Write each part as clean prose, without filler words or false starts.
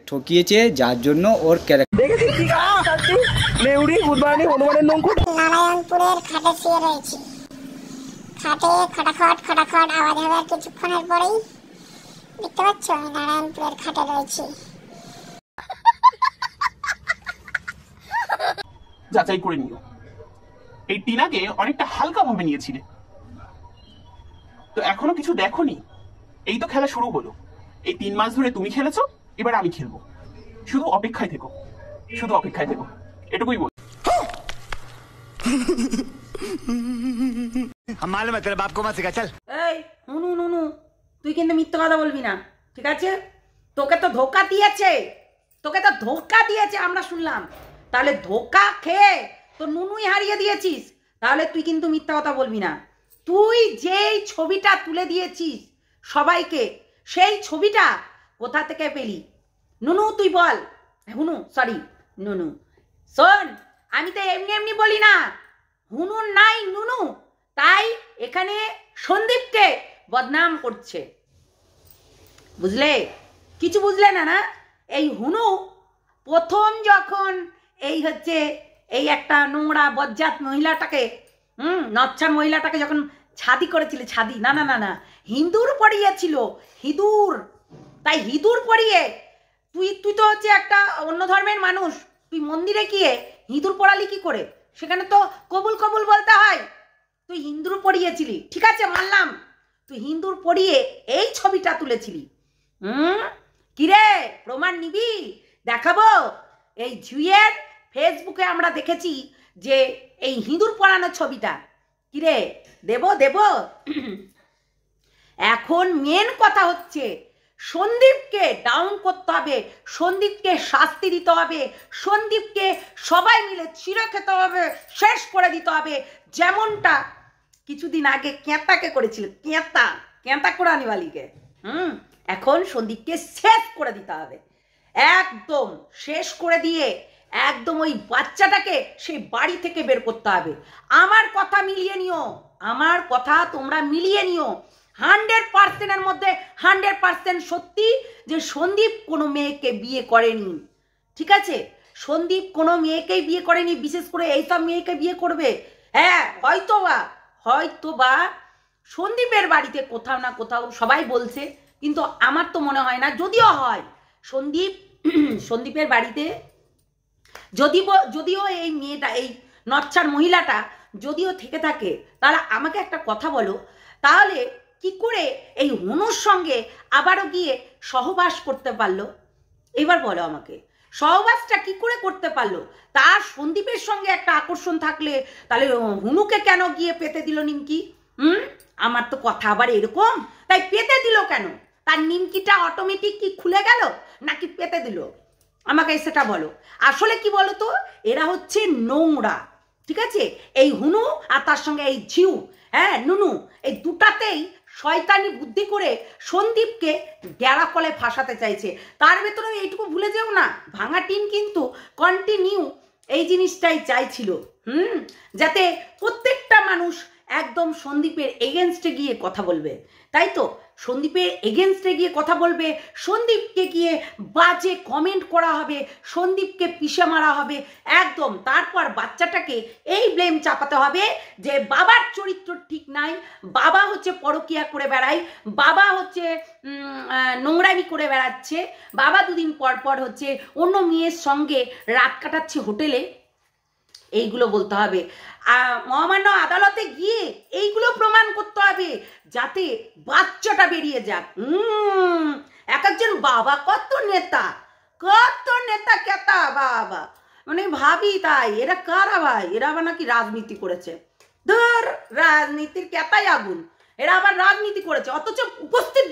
ঠকিয়েছে, যার জন্য ওর নারায়ণপুরের খাটে শুয়ে রয়েছি। খাটে খটাখট খটাখট আওয়াজ হবে আর কিছুক্ষণের পরেই। দেখতে পাচ্ছ আমি নারায়ণপুরের খাটে রয়েছি। যাচাই করে নিও, এই টিনাকে অনেকটা হালকা ভাবে নিয়েছিলে, তো এখনো কিছু দেখোনি। এই তো খেলা শুরু হলো, এই 3 মাস ধরে তুমি খেলেছো, এবার আমি খেলবো। শুধু অপেক্ষায় থেকো, শুধু অপেক্ষায় থেকো, এটুকুই বল। मालूम है तेरे बाप को मत सिखा चल। এই নুনু নুনু, তুই কিন্তু মিথ্যে কথা বলবি না, ঠিক আছে? তোকে তো ধোকা দিয়েছে, তোকে তো ধোকা দিয়েছে আমরা শুনলাম। তাহলে ধোকা খেয়ে তো নুনুই হারিয়ে দিয়েছিস, তাহলে তুই কিন্তু মিথ্যা কথা বলবি না। তুই যেই ছবিটা তুলে দিয়েছিস সবাইকে, সেই ছবিটা কোথা থেকে পেলি নুনু তুই বল। হুনু সরি নুনু, শোন আমি তো এমনি এমনি বলি না, হুনুর নাই নুনু, তাই এখানে সন্দীপকে বদনাম করছে, বুঝলে? কিছু বুঝলে না? না, এই হুনু প্রথম যখন এই হচ্ছে এই একটা নোংরা বজ্জাত মহিলাটাকে নচ্ছার মহিলাটাকে যখন ছাদি করেছিলে, ছাদি না না না না হিঁদুর পড়িয়েছিল, হিঁদুর, তাই হিঁদুর পড়িয়ে তুই তো হচ্ছে একটা অন্য ধর্মের মানুষ, তুই মন্দিরে গিয়ে হিঁদুর পড়ালি কি করে? সেখানে তো কবুল কবুল বলতে হয়। তুই হিন্দুর পড়িয়েছিলি, ঠিক আছে মানলাম, তুই হিন্দুর পড়িয়ে এই ছবিটা তুলেছিলি। কিরে প্রমাণ নিবি? দেখাবো। এই ঝুইয়ের ফেসবুকে আমরা দেখেছি যে এই হিঁদুর পড়ানো ছবিটা, কিরে দেব দেব। এখন মেন কথা হচ্ছে সন্দীপকে ডাউন করতে হবে, সন্দীপকে শাস্তি দিতে হবে, সন্দীপকে সবাই মিলে ছিঁড়ে খেতে হবে, শেষ করে দিতে হবে, যেমনটা কিছুদিন আগে কেঁতাকে করেছিল, কেঁতা কোরআনিওয়ালিকে। এখন সন্দীপকে শেষ করে দিতে হবে, একদম শেষ করে দিয়ে একদম ওই বাচ্চাটাকে সেই বাড়ি থেকে বের করতে হবে। আমার কথা মিলিয়ে নিও, আমার কথা তোমরা মিলিয়ে নিও। 100%-এর মধ্যে 100% সত্যি যে সন্দীপ কোনো মেয়েকে বিয়ে করেনি, ঠিক আছে? সন্দীপ কোনো মেয়েকেই বিয়ে করেনি, বিশেষ করে এইসব মেয়েকে বিয়ে করবে। হ্যাঁ হয়তোবা সন্দীপের বাড়িতে কোথাও না কোথাও সবাই বলছে, কিন্তু আমার তো মনে হয় না। যদিও হয় সন্দীপের বাড়িতে যদিও এই মেয়েটা, এই নচ্ছার মহিলাটা যদিও থেকে থাকে, তাহলে আমাকে একটা কথা বলো, তাহলে কি করে এই হুনুর সঙ্গে আবারও গিয়ে সহবাস করতে পারলো? এবার বলো আমাকে, সহবাসটা কি করে করতে পারলো? তার সন্দীপের সঙ্গে একটা আকর্ষণ থাকলে তাহলে হুনুকে কেন গিয়ে পেতে দিল নিমকি? আমার তো কথা আবার এরকম, তাই পেতে দিল কেন? তার নিমকিটা অটোমেটিক কি খুলে গেল নাকি পেতে দিল? আমাকে সেটা বলো। আসলে কি বলো তো, এরা হচ্ছে নোংরা, ঠিক আছে? এই হুনু আর তার সঙ্গে এই ঝিউ, হ্যাঁ নুনু, এই দুটাতেই শয়তানি বুদ্ধি করে সন্দীপকে গ্যাড়া কলে ফাঁসাতে চাইছে। তার ভেতরে এইটুকু ভুলে যেও না, ভাঙা টিন কিন্তু কন্টিনিউ এই জিনিসটাই চাইছিল, যাতে প্রত্যেকটা মানুষ একদম সন্দীপের এগেনস্টে গিয়ে কথা বলবে, তাই তো? সন্দীপের এগেনস্টে গিয়ে কথা বলবে, সন্দীপকে গিয়ে বাজে কমেন্ট করা হবে, সন্দীপকে পিষে মারা হবে একদম। তারপর বাচ্চাটাকে এই ব্লেম চাপাতে হবে যে বাবার চরিত্র ঠিক নাই, বাবা হচ্ছে পরকিয়া করে বেড়ায়, বাবা হচ্ছে নোংরামি করে বেড়াচ্ছে, বাবা দুদিন পর পর হচ্ছে অন্য মেয়ের সঙ্গে রাত কাটাচ্ছে হোটেলে। এইগুলো বলতে হবে, মহামান্য আদালতে গিয়ে এইগুলো প্রমাণ করতে হবে, যাতে বাচ্চাটা বেরিয়ে যাক। এক একজন বাবা কত নেতা কেতা বাবা, মানে ভাবি তাই এরা কারা ভাই? এরা আবার নাকি রাজনীতি করেছে, ধর রাজনীতির কেতাই আগুন, এরা আবার রাজনীতি করেছে, অথচ উপস্থিত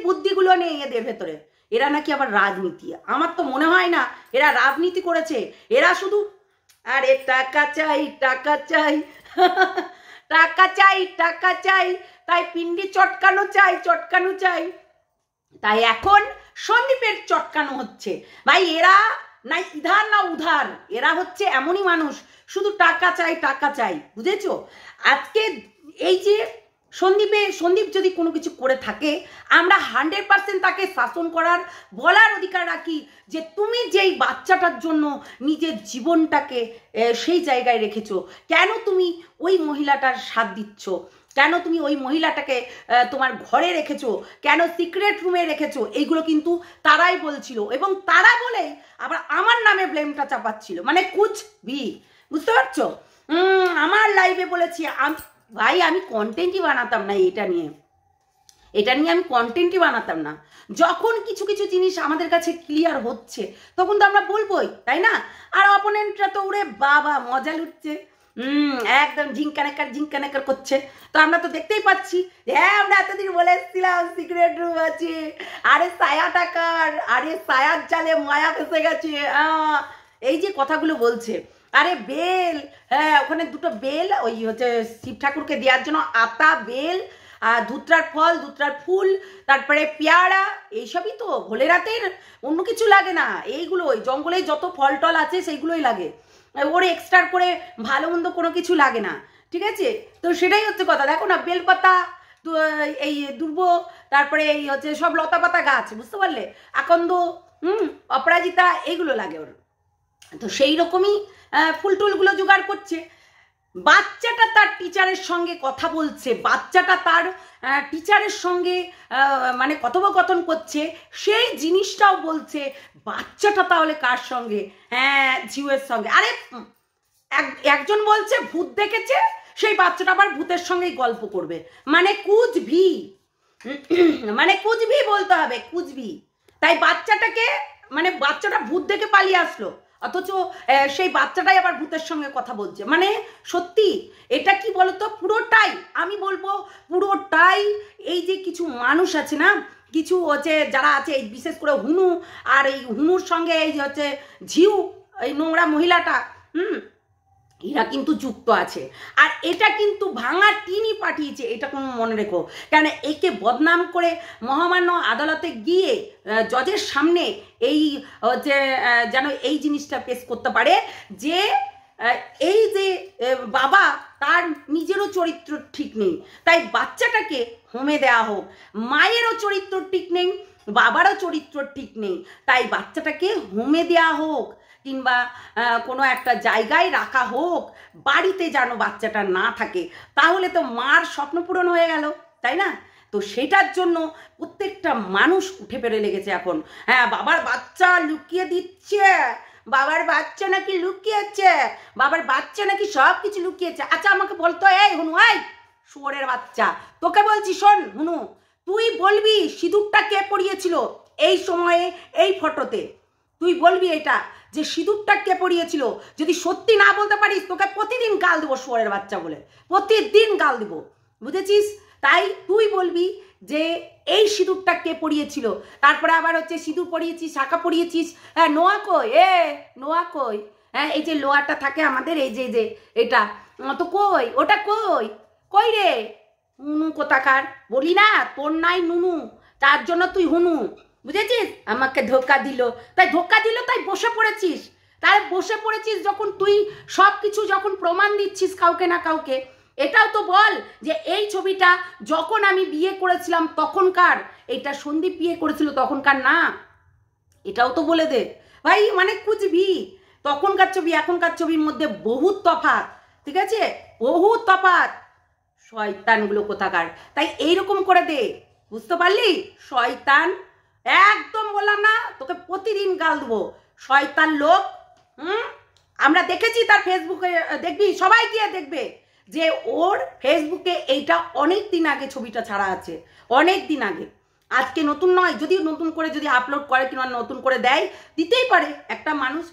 বুদ্ধিগুলো নেই এদের ভেতরে। এরা নাকি আবার রাজনীতি, আমার তো মনে হয় না এরা রাজনীতি করেছে। এরা শুধু আরে টাকা চাই টাকা চাই টাকা চাই টাকা চাই, তাই পিন্ডি চটকানো চাই। তাই এখন সন্দীপের চটকানো হচ্ছে ভাই। এরা না ইধার না উধার, এরা হচ্ছে এমনই মানুষ, শুধু টাকা চাই, বুঝেছো? আজকে এই যে সন্দীপ যদি কোনো কিছু করে থাকে আমরা 100% তাকে শাসন করার বলার অধিকার রাখি যে তুমি যেই বাচ্চাটার জন্য নিজের জীবনটাকে সেই জায়গায় রেখেছো, কেন তুমি ওই মহিলাটার সাথ দিচ্ছ, কেন তুমি ওই মহিলাটাকে তোমার ঘরে রেখেছো, কেন সিক্রেট রুমে রেখেছো, এইগুলো কিন্তু তারাই বলছিল এবং তারা বলে আবার আমার নামে ব্লেমটা চাপাচ্ছিল, মানে কুছ ভি, বুঝতে পারছো? আমার লাইভে বলেছি ভাই আমি কন্টেন্টই বানাতাম না এটা নিয়ে আমি কন্টেন্টই বানাতাম না। যখন কিছু কিছু জিনিস আমাদের কাছে ক্লিয়ার হচ্ছে তখন তো আমরা বলবোই, তাই না? আর অপোনেন্টরা তো ওরে বাবা মজা লুটছে, একদম ঝিঙ্কানেকার করছে। তো আমরা তো দেখতেই পাচ্ছি, হ্যাঁ আমরা এতদিন বলে এসেছিলাম সিক্রেট রুম আছে, আরে সায়া টাকার, আরে সায়ার জালে মায়া ফেসে গেছে, এই যে কথাগুলো বলছে। আরে বেল, হ্যাঁ ওখানে দুটো বেল ওই হচ্ছে শিব ঠাকুরকে দেওয়ার জন্য, আতা বেল আর ধুতরার ফল, ধুতরার ফুল, তারপরে পেয়ারা, এইসবই তো ভোলে রাতের, অন্য কিছু লাগে না। এইগুলো ওই জঙ্গলে যত ফল টল আছে সেইগুলোই লাগে, ওর এক্সট্রা করে ভালো মন্দ কোনো কিছু লাগে না, ঠিক আছে? তো সেটাই হচ্ছে কথা। দেখো না বেলপাতা, এই দুর্ব, তারপরে এই হচ্ছে সব লতা পাতা গাছ, বুঝতে পারলে, আকন্দ, অপরাজিতা, এইগুলো লাগে ওর। তো সেই রকমই ফুল টুলগুলো জোগাড় করছে। বাচ্চাটা তার টিচারের সঙ্গে কথা বলছে, বাচ্চাটা তার টিচারের সঙ্গে মানে কথোপকথন করছে, সেই জিনিসটাও বলছে। বাচ্চাটা তাহলে কার সঙ্গে? হ্যাঁ ঝিউয়ের সঙ্গে। আরে একজন বলছে ভূত দেখেছে, সেই বাচ্চাটা আবার ভূতের সঙ্গেই গল্প করবে, মানে কুচভি, মানে কুচভি বলতে হবে, কুচভি। তাই বাচ্চাটাকে, মানে বাচ্চাটা ভূত দেখে পালিয়ে আসলো, অথচ সেই বাচ্চাটাই আবার ভূতের সঙ্গে কথা বলছে। মানে সত্যি এটা কি বলতো, পুরোটাই আমি বলবো পুরোটাই এই যে কিছু মানুষ আছে না, কিছু হচ্ছে যারা আছে বিশেষ করে হুনু, আর এই হুনুর সঙ্গে এই হচ্ছে ঝিউ, এই নোংরা মহিলাটা, এরা কিন্তু যুক্ত আছে। আর এটা কিন্তু ভাঙা টিনই পাঠিয়েছে, এটা কোনো মনে রেখো। কেন একে বদনাম করে মহামান্য আদালতে গিয়ে জজের সামনে এই যে যেন এই জিনিসটা পেশ করতে পারে যে এই যে বাবা তার নিজেরও চরিত্র ঠিক নেই, তাই বাচ্চাটাকে হোমে দেওয়া হোক। মায়েরও চরিত্র ঠিক নেই, বাবারও চরিত্র ঠিক নেই, তাই বাচ্চাটাকে হোমে দেওয়া হোক, কিংবা কোনো একটা জায়গায় রাখা হোক, বাড়িতে যেন বাচ্চাটা না থাকে। তাহলে তো মার স্বপ্ন পূরণ হয়ে গেল, তাই না? তো সেটার জন্য প্রত্যেকটা মানুষ উঠে পেরে লেগেছে এখন। হ্যাঁ বাবার বাচ্চা লুকিয়ে দিচ্ছে, বাবার বাচ্চা নাকি লুকিয়েছে, বাবার বাচ্চা নাকি সব কিছু লুকিয়েছে। আচ্ছা আমাকে বলতো, এই হুনু, এই শুয়োরের বাচ্চা, তোকে বলছি শোন হুনু, তুই বলবি সিঁদুরটা কে পরিয়েছিল এই সময়ে এই ফটোতে, তুই বলবি এটা যে সিঁদুরটা কে পরিয়েছিল। যদি সত্যি না বলতে পারিস তোকে প্রতিদিন গাল দেবো শুয়োরের বাচ্চা বলে, প্রতিদিন গাল দেবো, বুঝেছিস? তাই তুই বলবি যে এই সিঁদুরটা কে পরিয়েছিল। তারপরে আবার হচ্ছে সিঁদুর পরিয়েছিস, শাখা পরিয়েছিস, হ্যাঁ নোয়া কই, নোয়া কই, হ্যাঁ এই যে লোয়াটা থাকে আমাদের, এই যে এটা তো কই, ওটা কই, কই রে হুনু কোথাকার, বলি না তোর নাই নুনু, তার জন্য তুই হুনু, বুঝেছিস? আমাকে ধোকা দিল, তাই বসে পড়েছিস। তাই বসে পড়েছিস যখন তুই সব কিছু যখন প্রমাণ দিচ্ছিস কাউকে না কাউকে, এটাও তো বল যে এই ছবিটা যখন আমি বিয়ে করেছিলাম তখনকার, এইটা সন্দীপ বিয়ে করেছিল তখনকার না, এটাও তো বলে দে ভাই। মানে কুচবি, তখনকার ছবি এখনকার ছবির মধ্যে বহুত তফাৎ, ঠিক আছে, বহুত তফাৎ। শয়তানগুলো কোথাকার, তাই এইরকম করে দে, বুঝতে পারলি? শয়তান, একদম বললাম না তোকে প্রতিদিন গাল দেবো, শয়তান লোক। আমরা দেখেছি তার ফেসবুকে, দেখবি সবাই গিয়ে দেখবে যে ওর ফেসবুকে এইটা অনেক দিন আগে ছবিটা ছাড়া আছে, অনেক দিন আগে, আজকে নতুন নয়। যদি নতুন করে যদি আপলোড করে কিংবা নতুন করে দেয়, দিতেই পারে একটা মানুষ।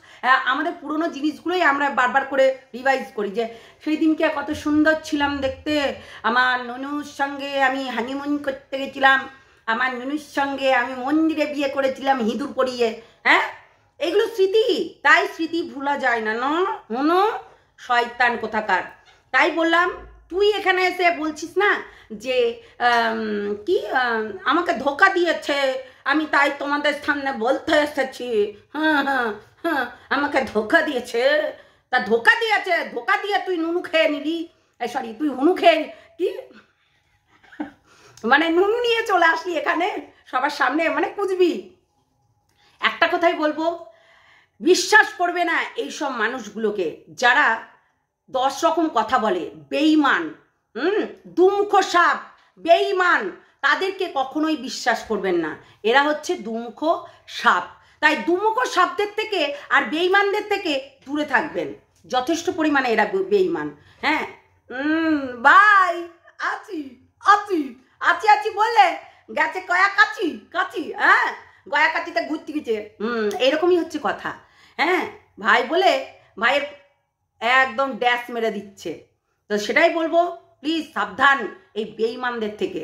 আমাদের পুরনো জিনিসগুলোই আমরা বারবার করে রিভাইজ করি, যে সেই দিনকে কত সুন্দর ছিলাম দেখতে, আমার ননুর সঙ্গে আমি হানিমুন করতে গেছিলাম, আমার নুনুর সঙ্গে আমি মন্দিরে বিয়ে করেছিলাম হিঁদুর পরিয়ে, হ্যাঁ এগুলো স্মৃতি, তাই স্মৃতি ভোলা যায় না, হুনো শয়তান কোথাকার। তাই বললাম তুই এখানে এসে বলছিস না যে কি আমাকে ধোকা দিয়েছে, আমি তাই তোমাদের সামনে বলতে এসেছি, আমাকে ধোকা দিয়েছে। তা ধোকা দিয়ে তুই নুনু খেয়ে নিলি, সরি তুই হুনু খেয়ে কি মানে নুনু নিয়ে চলে আসলি এখানে সবার সামনে, মানে কুচবি। একটা কথাই বলবো, বিশ্বাস করবে না এইসব মানুষগুলোকে যারা 10 রকম কথা বলে, বেঈমান, দুমুখ সাপ, বেঈমান, তাদেরকে কখনোই বিশ্বাস করবেন না। এরা হচ্ছে দুমুখ সাপ। তাই দুমুখ সাপদের থেকে আর বেঈমানদের থেকে দূরে থাকবেন, যথেষ্ট পরিমাণে এরা বেঈমান। হ্যাঁ, বাই, আছি আছি আছি আছি বলে গেছে কয়া কাচি কাচি, হ্যাঁ গয়া কাচিতে ঘুরতে গেছে। এরকমই হচ্ছে কথা। হ্যাঁ, ভাই বলে ভাইয়ের একদম ড্যাশ মেরে দিচ্ছে। তো সেটাই বলবো, প্লিজ সাবধান এই বেঈমানদের থেকে।